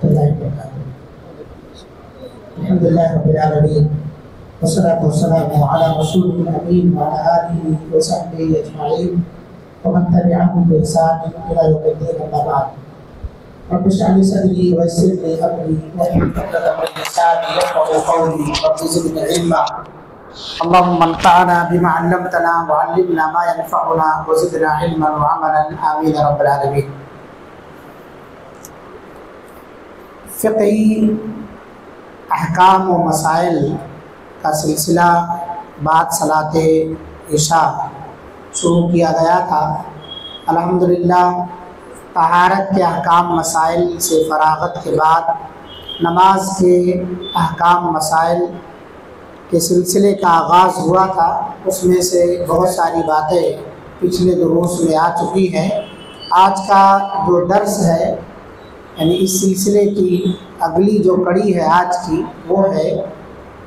रहमतुल्लाहि व बरकातुहू। अल्हम्दुलिल्लाहि रब्बिल आलमीन वस्सलातु वस्सलामु अला रसूलिल अमीन व अला आलिहि व सहबिहि अजमईन व मन तबिअहुम बि ihsan इला यौमिद्दीन, अम्मा बाद। रब्बि इश्रह ली सदरी व यस्सिर ली अमरी वहलुल उक़दतम मिन लिसानी यफ़क़हू क़ौली रब्बि ज़िदनी इल्मा अल्लाहुम्मा अंफ़अना बिमा अल्लमतना व अल्लिमना मा यनफ़अुना व ज़िदना इल्मन व अमलन आमीन या रब्बल आलमीन। फ़िक़ही अहकाम व मसाइल का सिलसिला बाद सलाते इशा शुरू किया गया था। अल्हम्दुलिल्लाह तहारत के अहकाम मसाइल से फ़राग़त के बाद नमाज के अहकाम मसाइल के सिलसिले का आगाज़ हुआ था। उसमें से बहुत सारी बातें पिछले दुरूस में आ चुकी हैं। आज का जो दर्स है यानी इस सिलसिले की अगली जो कड़ी है आज की, वो है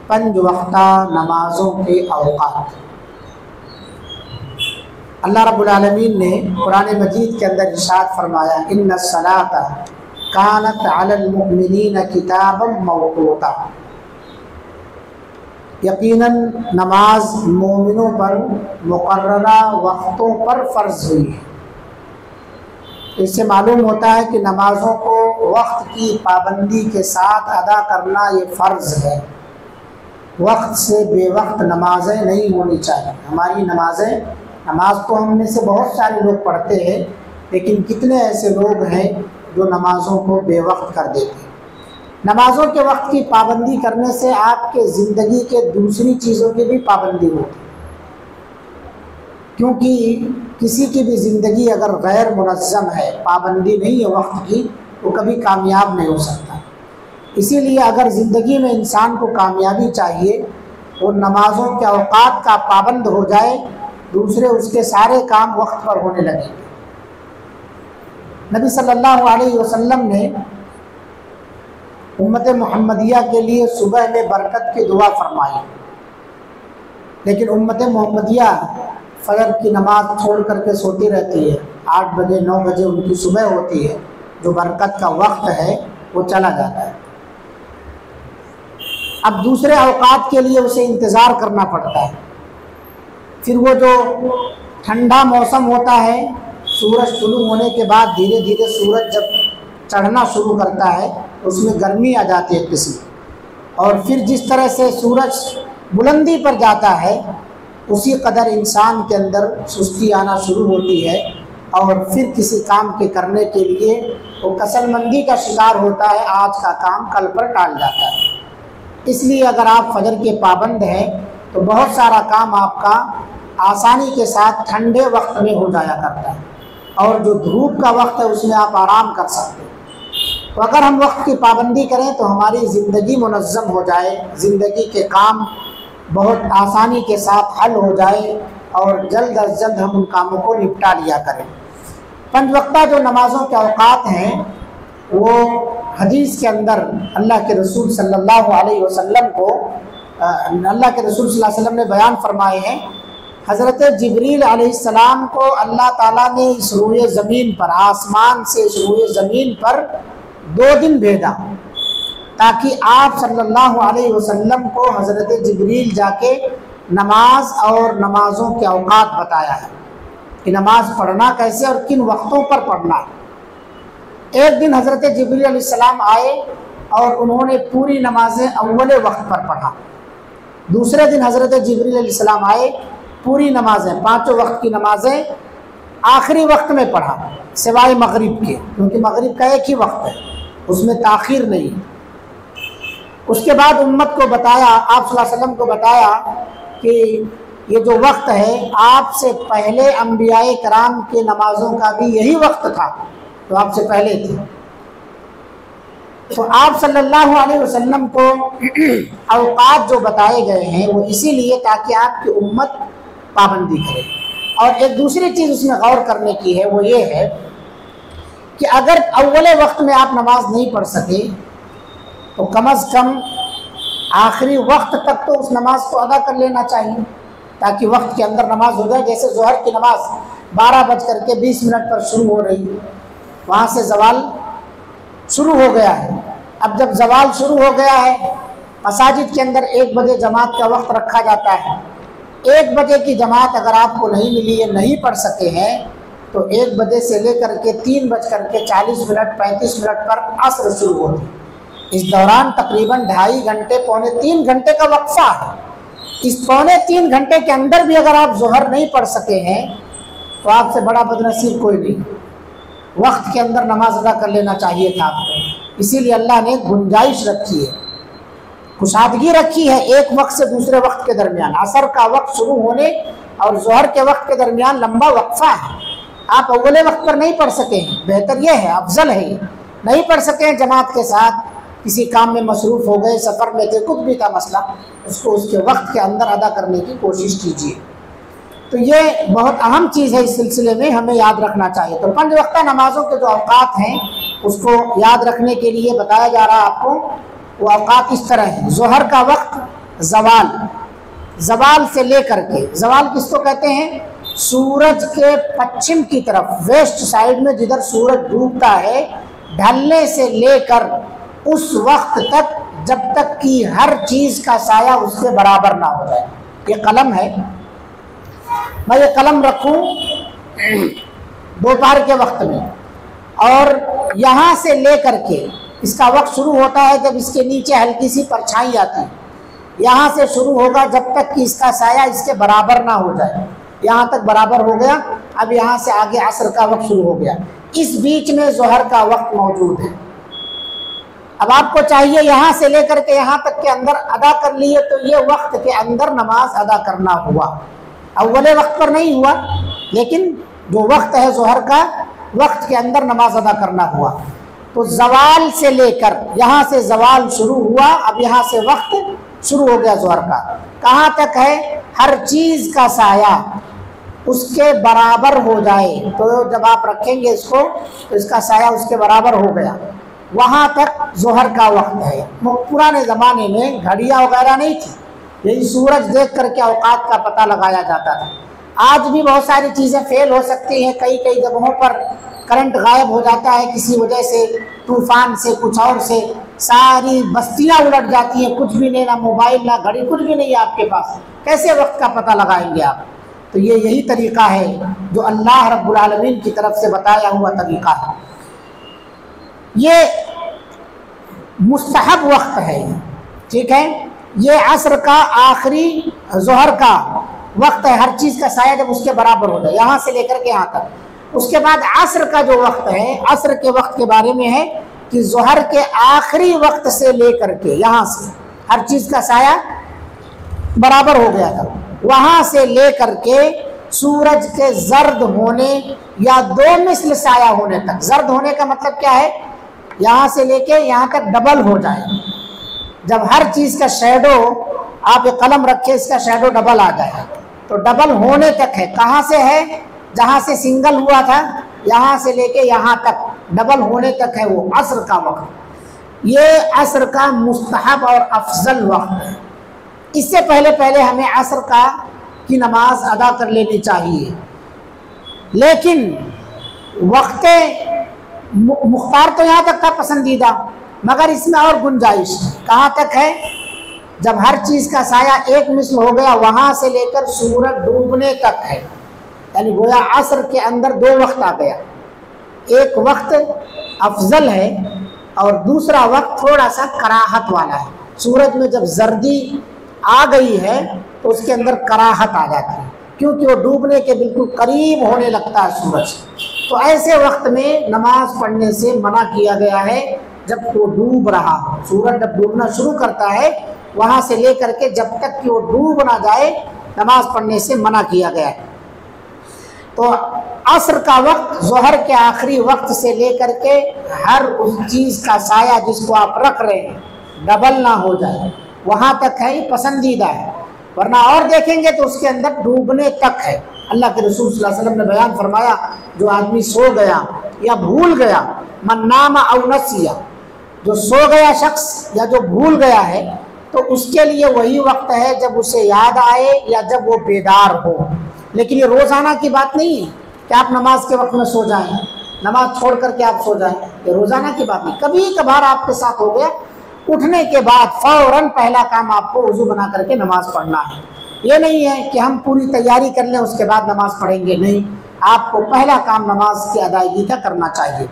5 वक्ता नमाज़ों के औक़ात। अल्लाह रब्बुल आलमीन ने कुरान मजीद के अंदर इरशाद फरमाया, इन्ना सलाता कानत अलल मुमिनीन किताबम मौक़ूता। यकीनन नमाज मोमिनों पर मुक़र्ररा वक्तों पर फ़र्ज़ हुई है। इससे मालूम होता है कि नमाज़ों को वक्त की पाबंदी के साथ अदा करना ये फ़र्ज़ है। वक्त से बेवक्त नमाज़ें नहीं होनी चाहिए। हमारी नमाज तो हम में से बहुत सारे लोग पढ़ते हैं, लेकिन कितने ऐसे लोग हैं जो नमाज़ों को बेवक्त कर देते हैं। नमाज़ों के वक्त की पाबंदी करने से आपके ज़िंदगी के दूसरी चीज़ों की भी पाबंदी होती है, क्योंकि किसी की भी ज़िंदगी अगर गैर मुनज़्ज़म है, पाबंदी नहीं है वक्त की, तो कभी कामयाब नहीं हो सकता। इसीलिए अगर ज़िंदगी में इंसान को कामयाबी चाहिए, वो नमाज़ों के औक़ात का पाबंद हो जाए, दूसरे उसके सारे काम वक्त पर होने लगेंगे। नबी सल्लल्लाहु अलैहि वसल्लम ने उम्मत मुहम्मदिया के लिए सुबह में बरकत की दुआ फरमाई, लेकिन उम्मत मुहम्मदिया फ़जर की नमाज छोड़ करके सोती रहती है। 8 बजे 9 बजे उनकी सुबह होती है, जो बरकत का वक्त है वो चला जाता है। अब दूसरे औक़ात के लिए उसे इंतज़ार करना पड़ता है। फिर वो जो ठंडा मौसम होता है, सूरज शुरू होने के बाद धीरे धीरे सूरज जब चढ़ना शुरू करता है, उसमें गर्मी आ जाती है किसी, और फिर जिस तरह से सूरज बुलंदी पर जाता है, उसी कदर इंसान के अंदर सुस्ती आना शुरू होती है, और फिर किसी काम के करने के लिए वो कसलमंदी का शिकार होता है। आज का काम कल पर टाल जाता है। इसलिए अगर आप फजर के पाबंद हैं तो बहुत सारा काम आपका आसानी के साथ ठंडे वक्त में हो जाया करता है, और जो धूप का वक्त है उसमें आप आराम कर सकते हैं। तो अगर हम वक्त की पाबंदी करें तो हमारी ज़िंदगी मुनज़्ज़म हो जाए, ज़िंदगी के काम बहुत आसानी के साथ हल हो जाए, और जल्द अज जल्द हम उन कामों को निपटा लिया करें। 5 वक्ता जो नमाज़ों के औक़ात हैं, वो हदीस के अंदर अल्लाह के रसूल सल्लल्लाहु अलैहि वसल्लम ने बयान फरमाए हैं। हज़रत जिब्रील अलैहिस्सलाम को अल्लाह ताला ने इस रूए ज़मीन पर, आसमान से इस रूए ज़मीन पर 2 दिन भेजा, ताकि आप सल्लल्लाहु अलैहि वसल्लम को हज़रत जिब्रील जाके नमाज और नमाज़ों के औक़ात बताया है कि नमाज पढ़ना कैसे और किन वक्तों पर पढ़ना है। एक दिन हज़रत जिब्रील अलैहिस्सलाम आए और उन्होंने पूरी नमाज़ें अव्वले वक्त पर पढ़ा। दूसरे दिन हज़रत जिब्रील अलैहिस्सलाम आए, पूरी नमाज़ें, 5 वक्त की नमाज़ें आखिरी वक्त में पढ़ा, सिवाय मगरिब के, क्योंकि मगरिब का एक ही वक्त है, उसमें ताख़ीर नहीं। उसके बाद उम्मत को बताया, आप सल्लल्लाहु अलैहि वसल्लम को बताया कि ये जो वक्त है, आपसे पहले अंबियाए कराम के नमाज़ों का भी यही वक्त था, तो आपसे पहले थे। तो आप सल्लल्लाहु अलैहि वसल्लम को औक़ात जो बताए गए हैं वो इसीलिए ताकि आपकी उम्मत पाबंदी करे। और एक दूसरी चीज़ उसमें गौर करने की है, वो ये है कि अगर अव्वले वक्त में आप नमाज नहीं पढ़ सके, तो कम अज़ कम आखिरी वक्त तक तो उस नमाज को अदा कर लेना चाहिए, ताकि वक्त के अंदर नमाज हो जाए। जैसे ज़ोहर की नमाज 12:20 पर शुरू हो रही है, वहाँ से ज़वाल शुरू हो गया है। अब जब जवाल शुरू हो गया है, मसाजिद के अंदर 1 बजे जमात का वक्त रखा जाता है। 1 बजे की जमात अगर आपको नहीं मिली है, नहीं पढ़ सके हैं, तो 1 बजे से लेकर के 3:40 35 मिनट पर असर शुरू होती है। इस दौरान तकरीबन 2.5 घंटे, पौने 3 घंटे का वक्फा है। इस पौने 3 घंटे के अंदर भी अगर आप ज़ोहर नहीं पढ़ सके हैं तो आपसे बड़ा बदनसीब कोई नहीं। वक्त के अंदर नमाज अदा कर लेना चाहिए था आपको। इसीलिए अल्लाह ने गुंजाइश रखी है, कुशादगी रखी है एक वक्त से दूसरे वक्त के दरमियान। असर का वक्त शुरू होने और ज़ोहर के वक्त के दरमियान लंबा वक्फा है। आप अव्वले वक्त पर नहीं पढ़ सके हैं, बेहतर यह है, अफजल है। नहीं पढ़ सके हैं जमात के साथ, किसी काम में मसरूफ़ हो गए, सफ़र में थे, कुछ भी था मसला, उसको उसके वक्त के अंदर अदा करने की कोशिश कीजिए। तो ये बहुत अहम चीज़ है, इस सिलसिले में हमें याद रखना चाहिए। तो 5 वक्ता नमाज़ों के जो अवकात हैं उसको याद रखने के लिए बताया जा रहा है आपको। वो अवकात इस तरह है। ज़ोहर का वक्त ज़वाल, ज़वाल से लेकर के, ज़वाल किसको कहते हैं? सूरज के पश्चिम की तरफ, वेस्ट साइड में जिधर सूरज डूबता है, ढलने से लेकर उस वक्त तक जब तक कि हर चीज़ का साया उसके बराबर ना हो जाए। ये कलम है, मैं ये कलम रखूं दोपहर के वक्त में, और यहाँ से लेकर के इसका वक्त शुरू होता है जब इसके नीचे हल्की सी परछाई आती है। यहाँ से शुरू होगा जब तक कि इसका साया इसके बराबर ना हो जाए। यहाँ तक बराबर हो गया, अब यहाँ से आगे असर का वक्त शुरू हो गया। इस बीच में ज़ोहर का वक्त मौजूद है। अब आपको चाहिए यहाँ से लेकर के यहाँ तक के अंदर अदा कर लिए, तो ये वक्त के अंदर नमाज अदा करना हुआ। अव्वले वक्त पर नहीं हुआ, लेकिन जो वक्त है ज़ोहर का, वक्त के अंदर नमाज अदा करना हुआ। तो ज़वाल से लेकर, यहाँ से ज़वाल शुरू हुआ, अब यहाँ से वक्त शुरू हो गया ज़ोहर का। कहाँ तक है? हर चीज़ का साया उसके बराबर हो जाए। तो जब आप रखेंगे इसको तो इसका साया उसके बराबर हो गया, वहाँ तक ज़ोहर का वक्त है। पुराने ज़माने में घड़ियाँ वगैरह नहीं थी, यही सूरज देख करके औकात का पता लगाया जाता था। आज भी बहुत सारी चीज़ें फेल हो सकती हैं, कई कई जगहों पर करंट गायब हो जाता है किसी वजह से, तूफान से, कुछ और से, सारी बस्तियाँ उलट जाती हैं, कुछ भी नहीं, ना मोबाइल ना घड़ी, कुछ भी नहीं है आपके पास, कैसे वक्त का पता लगाएंगे आप? तो ये यही तरीका है जो अल्लाह रब्बुल आलमीन की तरफ से बताया हुआ तरीका है। ये मुस्तहब वक्त है, ठीक है। ये असर का आखिरी ज़ोहर का वक्त है, हर चीज़ का साया जब उसके बराबर हो जाए, यहाँ से लेकर के यहाँ तक। उसके बाद असर का जो वक्त है, असर के वक्त के बारे में है कि ज़ोहर के आखिरी वक्त से लेकर के यहाँ से हर चीज़ का साया बराबर हो गया था, वहाँ से लेकर के सूरज के जर्द होने या 2 मिसल साया होने तक। जर्द होने का मतलब क्या है? यहाँ से लेके यहाँ तक डबल हो जाए। जब हर चीज़ का शैडो, आप एक कलम रखे, इसका शैडो डबल आ जाए, तो डबल होने तक है। कहाँ से है? जहाँ से सिंगल हुआ था, यहाँ से लेके यहाँ तक डबल होने तक है वो असर का वक्त। ये असर का मुस्तहब और अफजल वक्त है। इससे पहले पहले हमें असर की नमाज अदा कर लेनी चाहिए, लेकिन वक्त मुख्तार तो यहाँ तक था, पसंदीदा, मगर इसमें और गुंजाइश। कहाँ तक है? जब हर चीज़ का साया 1 मिसल हो गया, वहाँ से लेकर सूरज डूबने तक है। यानी गोया असर के अंदर 2 वक्त आ गया। एक वक्त अफजल है और दूसरा वक्त थोड़ा सा कराहत वाला है। सूरज में जब जर्दी आ गई है तो उसके अंदर कराहत आ जाती है, क्योंकि वो डूबने के बिल्कुल करीब होने लगता है सूरज। तो ऐसे वक्त में नमाज पढ़ने से मना किया गया है जब वो डूब रहा हो। सूरज जब डूबना शुरू करता है, वहाँ से लेकर के जब तक कि वो डूब ना जाए, नमाज पढ़ने से मना किया गया है। तो असर का वक्त ज़ोहर के आखिरी वक्त से लेकर के हर उस चीज़ का साया जिसको आप रख रहे हैं डबल ना हो जाए, वहाँ तक है, ये पसंदीदा है। वरना और देखेंगे तो उसके अंदर डूबने तक है। अल्लाह के रसूल सल्लल्लाहु अलैहि वसल्लम ने बयान फरमाया, जो आदमी सो गया या भूल गया, मन नामा औ नसिया, जो सो गया शख्स या जो भूल गया है, तो उसके लिए वही वक्त है जब उसे याद आए या जब वो बेदार हो। लेकिन ये रोज़ाना की बात नहीं है कि आप नमाज के वक्त में सो जाएं, नमाज छोड़ करके आप सो जाएं, ये रोजाना की बात नहीं, कभी कभार आपके साथ हो गया, उठने के बाद फौरन पहला काम आपको वुजू बना करके नमाज पढ़ना है। ये नहीं है कि हम पूरी तैयारी कर लें उसके बाद नमाज पढ़ेंगे, नहीं, आपको पहला काम नमाज की अदायगी का करना चाहिए।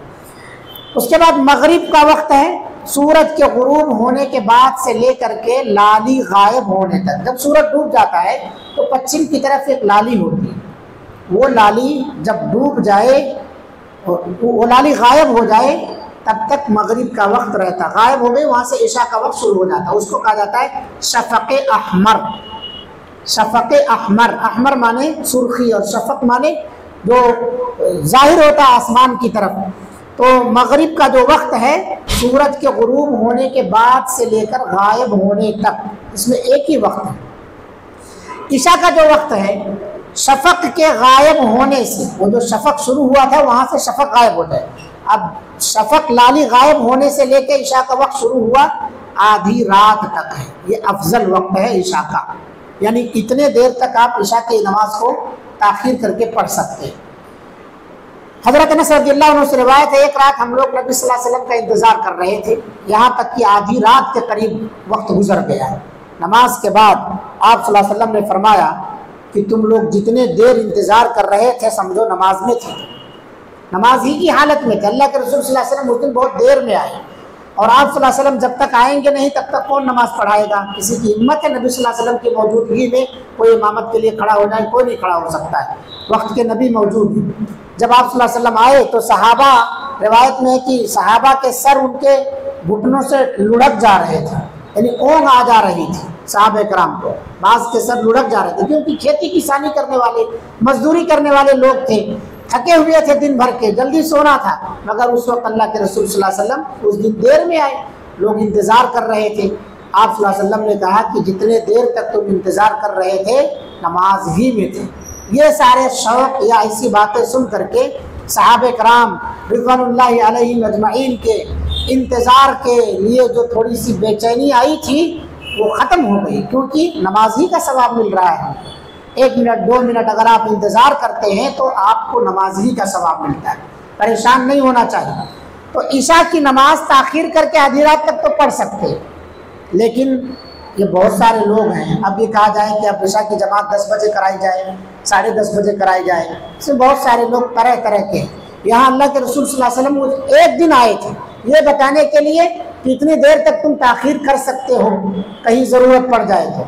उसके बाद मगरिब का वक्त है, सूरज के गुरूब होने के बाद से लेकर के लाली गायब होने तक। जब सूरज डूब जाता है तो पश्चिम की तरफ एक लाली होती है, वो लाली जब डूब जाए, वो लाली गायब हो जाए, तब तक मगरिब का वक्त रहता। गायब हो गई, वहाँ से इशा का वक्त शुरू हो जाता, उसको कहा जाता है शफक़ अहमर। शफक़ अहमर, अहमर माने सुर्खी और शफक़ माने जो जाहिर होता है आसमान की तरफ। तो मगरिब का जो वक्त है सूरज के गुरूब होने के बाद से लेकर गायब होने तक, इसमें एक ही वक्त है। इशा का जो वक्त है शफक़ के गायब होने से, वो जो शफक़ शुरू हुआ था वहाँ से शफक़ गायब हो जाए। अब शफक़ लाली गायब होने से लेकर इशा का वक्त शुरू हुआ, आधी रात तक है, ये अफजल वक्त है इशा का। यानी इतने देर तक आप इशा की नमाज को ताख़ीर करके पढ़ सकते हैं। हज़रत अनस रज़ियल्लाहु अन्हु से रिवायत है, एक रात हम लोग नबी सल्लल्लाहु अलैहि वसल्लम का इंतज़ार कर रहे थे, यहाँ तक कि आधी रात के करीब वक्त गुजर गया है। नमाज के बाद आप सल्लल्लाहु अलैहि वसल्लम ने फरमाया कि तुम लोग जितने देर इंतज़ार कर रहे थे समझो नमाज में थे, नमाज ही की हालत में थे। अल्लाह के रसूल सल्लल्लाहु अलैहि वसल्लम उस दिन बहुत देर में आए, और आप सल्लल्लाहु अलैहि वसल्लम जब तक आएंगे नहीं तब तक कौन नमाज पढ़ाएगा। किसी की हिम्मत है नबी सल्लल्लाहु अलैहि वसल्लम की मौजूदगी में कोई इमामत के लिए खड़ा हो जाए? कोई नहीं खड़ा हो सकता है, वक्त के नबी मौजूद हैं। जब आप सल्लल्लाहु अलैहि वसल्लम आए तो सहाबा, रिवायत में है कि सहाबा के सर उनके घुटनों से लुढ़क जा रहे थे, यानी ओंघ आ जा रही थी सहाबा कराम को, बाज के सर लुढ़क जा रहे थे, क्योंकि खेती किसानी करने वाले, मजदूरी करने वाले लोग थे, थके हुए थे दिन भर के, जल्दी सोना था। मगर उस वक्त अल्लाह के रसूल सल्लल्लाहु अलैहि वसल्लम उस दिन देर में आए, लोग इंतज़ार कर रहे थे। आप सल्लल्लाहु अलैहि वसल्लम ने कहा कि जितने देर तक तुम इंतज़ार कर रहे थे नमाज ही में थे। ये सारे शौक़ या ऐसी बातें सुन करके सहाबे कराम रिज़वानुल्लाहि अलैहिम अजमईन के इंतज़ार के लिए जो थोड़ी सी बेचैनी आई थी वो ख़त्म हो गई, क्योंकि नमाज ही का सवाब मिल रहा है। 1 मिनट 2 मिनट अगर आप इंतज़ार करते हैं तो आपको नमाज ही का सवाब मिलता है, परेशान नहीं होना चाहिए। तो ईशा की नमाज ताख़ीर करके आधी रात तक तो पढ़ सकते हैं, लेकिन ये बहुत सारे लोग हैं, अब ये कहा जाए कि अब ईशा की जमात 10 बजे कराई जाए, 10:30 बजे कराई जाए, इसमें बहुत सारे लोग तरह तरह के। यहाँ अल्लाह के रसूल सल्लल्लाहु अलैहि वसल्लम एक दिन आए थे ये बताने के लिए कि इतनी देर तक तुम ताख़ीर कर सकते हो, कहीं ज़रूरत पड़ जाए तो।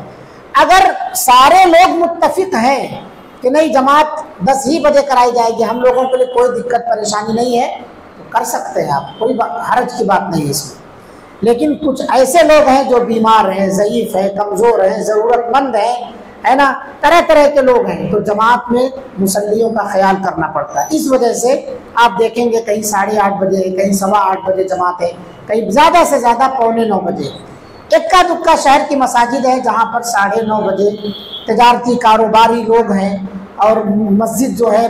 अगर सारे लोग मुत्तफिक हैं कि नहीं जमात 10 ही बजे कराई जाएगी, हम लोगों के लिए कोई दिक्कत परेशानी नहीं है, तो कर सकते हैं आप, कोई हर्ज की बात नहीं है इसमें। लेकिन कुछ ऐसे लोग हैं जो बीमार हैं, ज़ईफ़ हैं, कमज़ोर हैं, ज़रूरतमंद हैं, है ना, तरह तरह के लोग हैं, तो जमात में मुसल्लियों का ख्याल करना पड़ता है। इस वजह से आप देखेंगे कहीं 8:30 बजे, कहीं 8:15 बजे जमात है, कहीं ज़्यादा से ज़्यादा 8:45 बजे। इक्का दुक्का शहर की मसाजिद है जहाँ पर 9:30 बजे तजारती कारोबारी लोग हैं, और मस्जिद जो है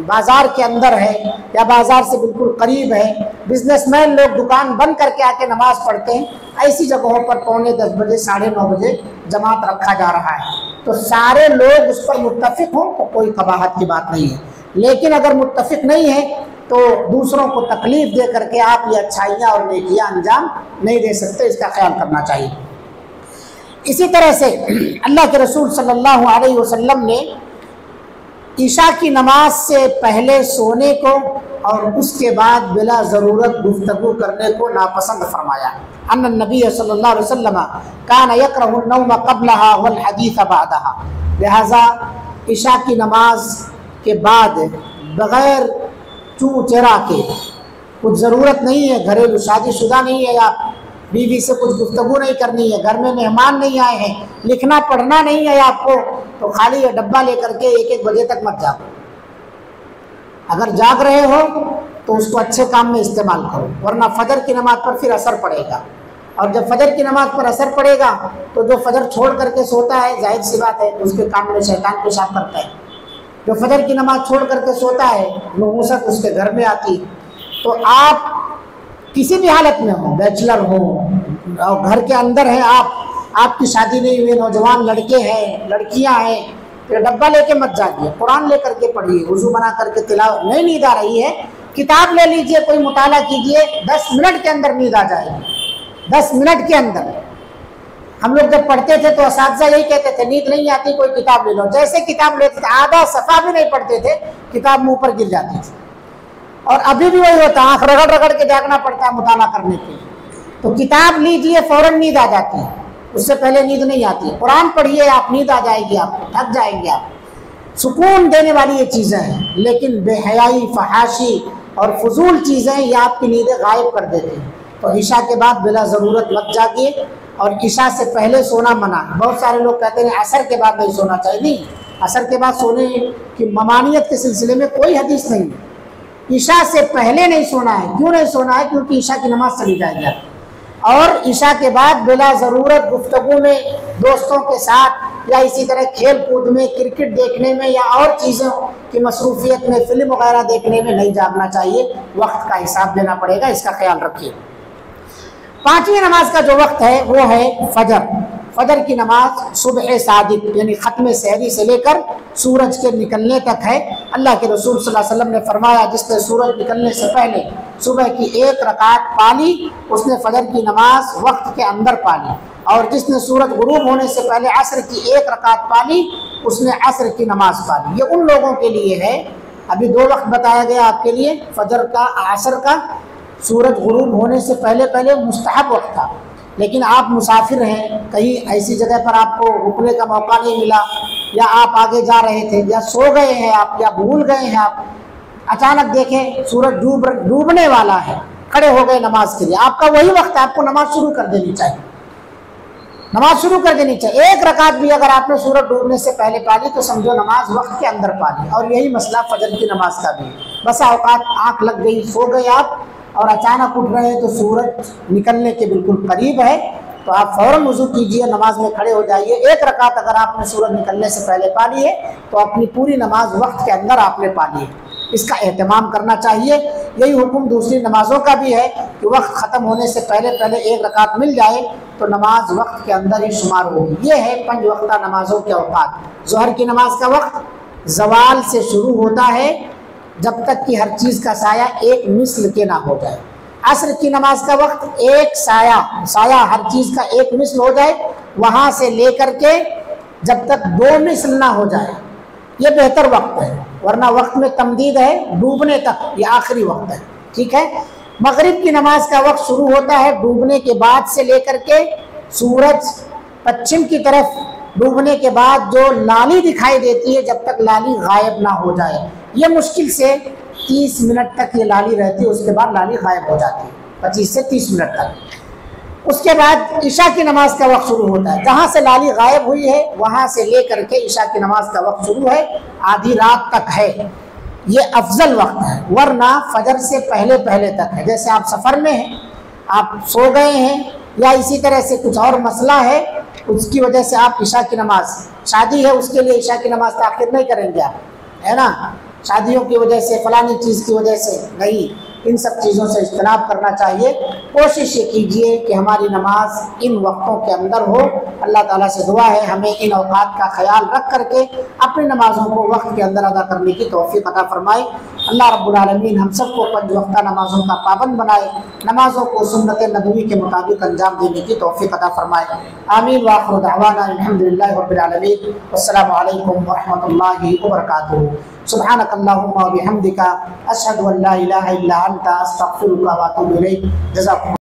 बाज़ार के अंदर है या बाज़ार से बिल्कुल करीब है, बिजनेसमैन लोग दुकान बंद करके आके नमाज़ पढ़ते हैं। ऐसी जगहों पर 9:45 बजे, 9:30 बजे जमात रखा जा रहा है, तो सारे लोग उस पर मुत्तफिक हों तो कोई कबाहत की बात नहीं है। लेकिन अगर मुत्तफिक नहीं है तो दूसरों को तकलीफ़ दे करके आप ये अच्छाइयाँ और नेकियाँ अंजाम नहीं दे सकते, इसका ख्याल करना चाहिए। इसी तरह से अल्लाह के रसूल सल्लल्लाहु अलैहि वसल्लम ने ईशा की नमाज से पहले सोने को और उसके बाद बिला ज़रूरत गुफ्तगू करने को नापसंद फरमाया। अन्न नबी सल्लल्लाहु अलैहि वसल्लम कान यकरहु नौम क़ब्लहा वल हदीस बअदहा। लिहाजा ईशा की नमाज के बाद बग़ैर चूँ चेरा के, कुछ ज़रूरत नहीं है, घरेलू शादीशुदा नहीं है, आप बीवी से कुछ गुफ्तगू नहीं करनी है, घर में मेहमान नहीं आए हैं, लिखना पढ़ना नहीं है आपको, तो खाली ये डब्बा लेकर के 1-1 बजे तक मत जाओ। अगर जाग रहे हो तो उसको अच्छे काम में इस्तेमाल करो, वरना फजर की नमाज पर फिर असर पड़ेगा। और जब फजर की नमाज पर असर पड़ेगा तो जो फजर छोड़ करके सोता है, जाहिर सी बात है उसके काम में शैतान पेशाब करता है। जो फजर की नमाज छोड़ करके सोता है नहुसत उसके घर में आती। तो आप किसी भी हालत में हो, बैचलर हो और घर के अंदर हैं आप, आपकी शादी नहीं हुई, नौजवान लड़के हैं, लड़कियां हैं, फिर डब्बा लेके मत जाइए, कुरान लेकर के पढ़िए, वुज़ू बना करके तिलावत। नहीं नींद आ रही है, किताब ले लीजिए, कोई मुताला कीजिए, 10 मिनट के अंदर नींद आ जाएगी। 10 मिनट के अंदर। हम लोग जब पढ़ते थे तो असातिज़ा यही कहते थे, नींद नहीं आती कोई किताब ले लो। जैसे किताब लेते थे, आधा सफ़ा भी नहीं पढ़ते थे, किताब मुंह पर गिर जाती थी। और अभी भी वही होता है, आँख रगड़ रगड़ के जागना पड़ता है मुताला करने के लिए। तो किताब लीजिए, फौरन नींद आ जाती है, उससे पहले नींद नहीं आती है। कुरान पढ़िए आप, नींद आ जाएगी आपको, थक जाएंगे आप। सुकून देने वाली ये चीज़ें हैं, लेकिन बेहयाई, फहाशी और फजूल चीज़ें ये आपकी नींदें गायब कर देती हैं। तो ईशा के बाद बिला ज़रूरत मत जागिए, और ईशा से पहले सोना मना। बहुत सारे लोग कहते हैं असर के बाद नहीं सोना चाहिए। नहीं, असर के बाद सोने की ममानियत के सिलसिले में कोई हदीस नहीं है। ईशा से पहले नहीं सोना है। क्यों नहीं सोना है? क्योंकि ईशा की नमाज चली जाएगी। और ईशा के बाद बिला ज़रूरत गुफ्तगू में, दोस्तों के साथ या इसी तरह खेल कूद में, क्रिकेट देखने में या और चीज़ों की मसरूफियत में, फिल्म वगैरह देखने में नहीं जागना चाहिए। वक्त का हिसाब देना पड़ेगा, इसका ख्याल रखिए। पांचवी नमाज का जो वक्त है वो है फजर। फजर की नमाज सुबह सादिक यानी ख़त्म सहरी से लेकर सूरज के निकलने तक है। अल्लाह के रसूल सल्लल्लाहु अलैहि वसल्लम ने फरमाया, जिसने सूरज निकलने से पहले सुबह की 1 रकात पाली, उसने फजर की नमाज वक्त के अंदर पाली। और जिसने सूरज गुरूब होने से पहले असर की 1 रकात पाली, उसने असर की नमाज पाली। ये उन लोगों के लिए है, अभी 2 वक्त बताया गया आपके लिए, फजर का, असर का। सूरज गुरूब होने से पहले पहले मुस्तहब वक्त था, लेकिन आप मुसाफिर हैं, कहीं ऐसी जगह पर आपको रुकने का मौका नहीं मिला, या आप आगे जा रहे थे, या सो गए हैं आप, या भूल गए हैं आप, अचानक देखें सूरज डूबने वाला है, खड़े हो गए नमाज के लिए, आपका वही वक्त है, आपको नमाज शुरू कर देनी चाहिए। नमाज शुरू कर देनी चाहिए। 1 रकात भी अगर आपने सूरज डूबने से पहले पाली तो समझो नमाज वक्त के अंदर पाली। और यही मसला फजर की नमाज का भी। बस औकात आँख लग गई, सो गए आप, और अचानक उठ रहे हैं तो सूरज निकलने के बिल्कुल करीब है, तो आप फ़ौरन वज़ू कीजिए, नमाज में खड़े हो जाइए। 1 रकात अगर आपने सूरज निकलने से पहले पा ली है तो अपनी पूरी नमाज वक्त के अंदर आपने पा ली है। इसका एहतमाम करना चाहिए। यही हुक्म दूसरी नमाज़ों का भी है कि वक्त ख़त्म होने से पहले पहले 1 रकात मिल जाए तो नमाज वक्त के अंदर ही शुमार होगी। ये है 5 वक्ता नमाज़ों के औकात। ज़ोहर की नमाज का वक्त ज़वाल से शुरू होता है जब तक कि हर चीज़ का साया एक मिस्ल के ना हो जाए। असर की नमाज का वक्त एक साया हर चीज़ का एक मिस्ल हो जाए, वहाँ से लेकर के जब तक 2 मिस्ल ना हो जाए, ये बेहतर वक्त है। वरना वक्त में तमदीद है डूबने तक, ये आखिरी वक्त है। ठीक है। मगरिब की नमाज का वक्त शुरू होता है डूबने के बाद से लेकर के सूरज पश्चिम की तरफ डूबने के बाद जो लाली दिखाई देती है, जब तक लाली गायब ना हो जाए। ये मुश्किल से 30 मिनट तक ये लाली रहती है, उसके बाद लाली गायब हो जाती है, 25 से 30 मिनट तक। उसके बाद ईशा की नमाज का वक्त शुरू होता है। जहाँ से लाली गायब हुई है वहाँ से लेकर के ईशा की नमाज का वक्त शुरू है, आधी रात तक है। ये अफजल वक्त है, वरना फजर से पहले पहले तक है। जैसे आप सफ़र में हैं, आप सो गए हैं, या इसी तरह से कुछ और मसला है, उसकी वजह से आप ईशा की नमाज, शादी है उसके लिए ईशा की नमाज ताख़िर नहीं करेंगे आप, है ना। शादियों की वजह से, फलानी चीज़ की वजह से नहीं, इन सब चीज़ों से इज्तनाब करना चाहिए। कोशिश ये कीजिए कि हमारी नमाज इन वक्तों के अंदर हो। अल्लाह ताला से दुआ है हमें इन औकात का ख्याल रख करके अपनी नमाज़ों को वक्त के अंदर अदा करने की तौफीक अता फरमाए। अल्लाह रब्बुल आलमीन हम सबको 5 वक्ता नमाज़ों का पाबंद बनाए, नमाज़ों को सुन्नत नबवी के मुताबिक अंजाम देने की तौफीक अता फरमाए। आमीन। व आखिरु दअवाना अल्हम्दुलिल्लाहि रब्बिल आलमीन। वस्सलामु अलैकुम व रहमतुल्लाहि व बरकातुहू। सुब्हानकल्लाहुम्मा व बिहम्दिका अशहदु अन ला इलाहा इल्ला अंता अस्तगफिरुका व अतूबु इलैक। जज़ाकुमुल्लाह।